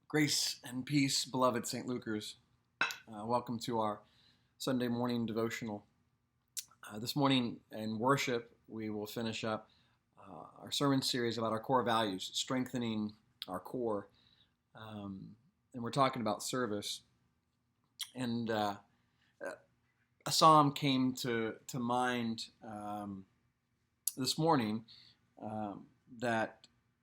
Grace and peace, beloved St. Lucas. Welcome to our Sunday morning devotional. This morning in worship, we will finish up our sermon series about our core values, strengthening our core. And we're talking about service. And a psalm came to mind this morning that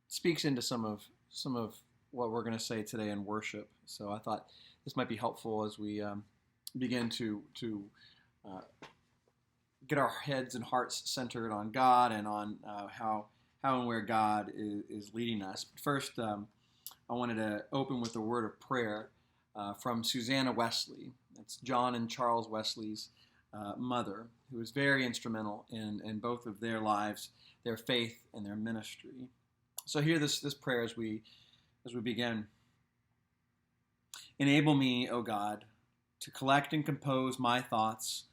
speaks into some of what we're going to say today in worship. So I thought this might be helpful as we begin to get our heads and hearts centered on God and on how and where God is leading us. But first, I wanted to open with a word of prayer from Susanna Wesley. That's John and Charles Wesley's mother, who was very instrumental in both of their lives, their faith, and their ministry. So hear this prayer as we begin. Enable me, O God, to collect and compose my thoughts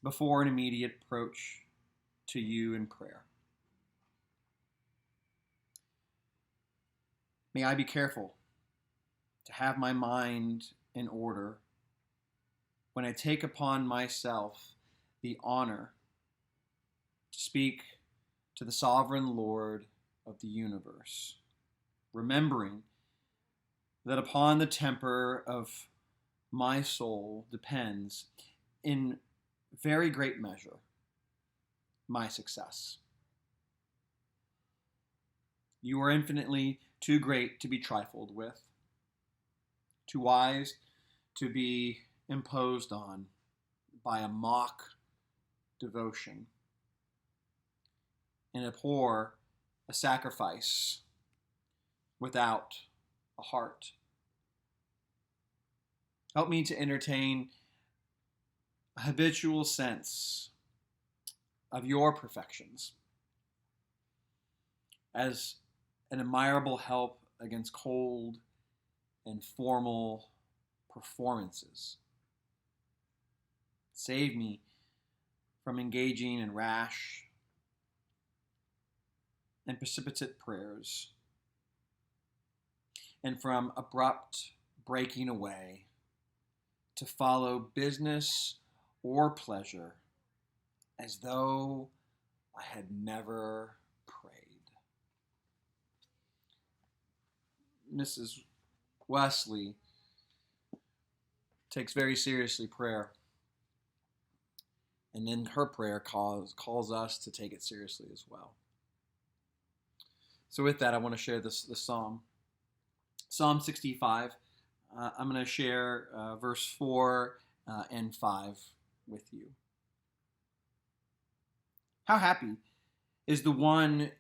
before an immediate approach to you in prayer. May I be careful to have my mind in order when I take upon myself the honor to speak to the sovereign Lord of the universe, remembering that upon the temper of my soul depends, in very great measure, my success. You are infinitely too great to be trifled with, too wise to be imposed on by a mock devotion, and abhor a sacrifice without a heart. Help me to entertain a habitual sense of your perfections as an admirable help against cold and formal performances. Save me from engaging in rash and precipitate prayers, and from abrupt breaking away to follow business or pleasure as though I had never prayed. Mrs. Wesley takes very seriously prayer, and in her prayer calls us to take it seriously as well. So with that, I want to share this psalm. Psalm 65. I'm going to share verse 4 and 5 with you. How happy is the one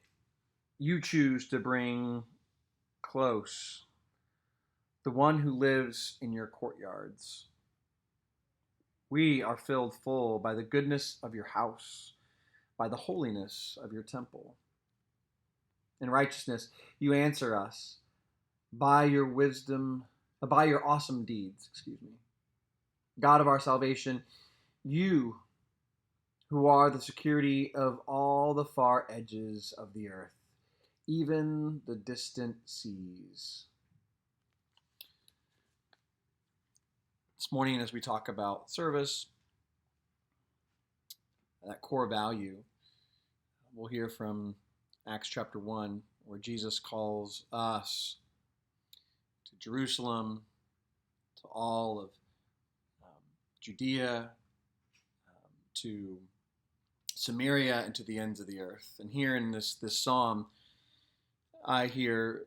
you choose to bring close, the one who lives in your courtyards. We are filled full by the goodness of your house, by the holiness of your temple. In righteousness, you answer us by your wisdom, by your awesome deeds, God of our salvation, you who are the security of all the far edges of the earth, even the distant seas. This morning, as we talk about service, that core value, we'll hear from Acts chapter 1, where Jesus calls us to Jerusalem, to all of Judea, to Samaria, and to the ends of the earth. And here in this psalm, I hear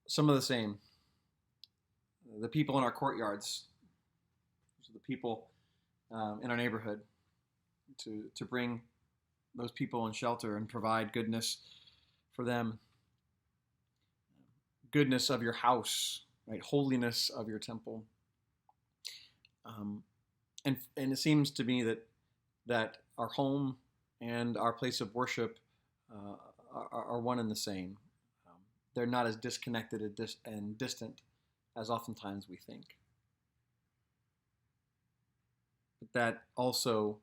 some of the same. The people in our courtyards, the people in our neighborhood, to bring those people in shelter and provide goodness for them. Goodness of your house, right? Holiness of your temple. And it seems to me that our home and our place of worship are one and the same. They're not as disconnected and distant as oftentimes we think. But that also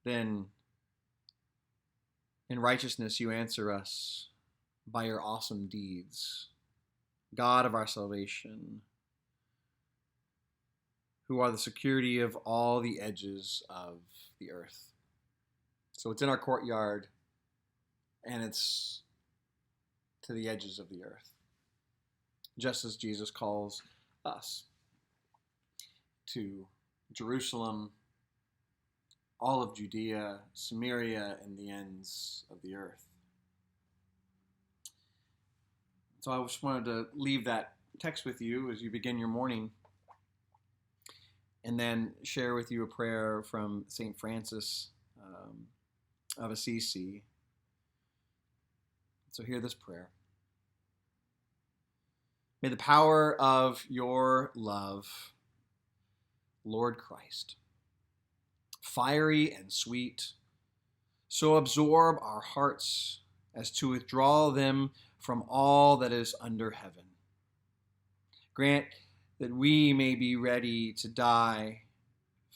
then in righteousness you answer us by your awesome deeds, God of our salvation, who are the security of all the edges of the earth. So it's in our courtyard, and it's to the edges of the earth, just as Jesus calls us to Jerusalem, all of Judea, Samaria, and the ends of the earth. So I just wanted to leave that text with you as you begin your morning, and then share with you a prayer from St. Francis of Assisi. So hear this prayer. May the power of your love, Lord Christ, fiery and sweet, so absorb our hearts as to withdraw them from all that is under heaven. Grant that we may be ready to die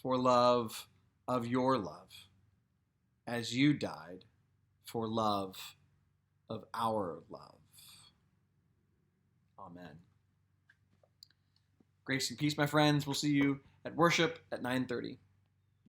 for love of your love, as you died for love of our love. Amen. Grace and peace, my friends. We'll see you at worship at 9:30.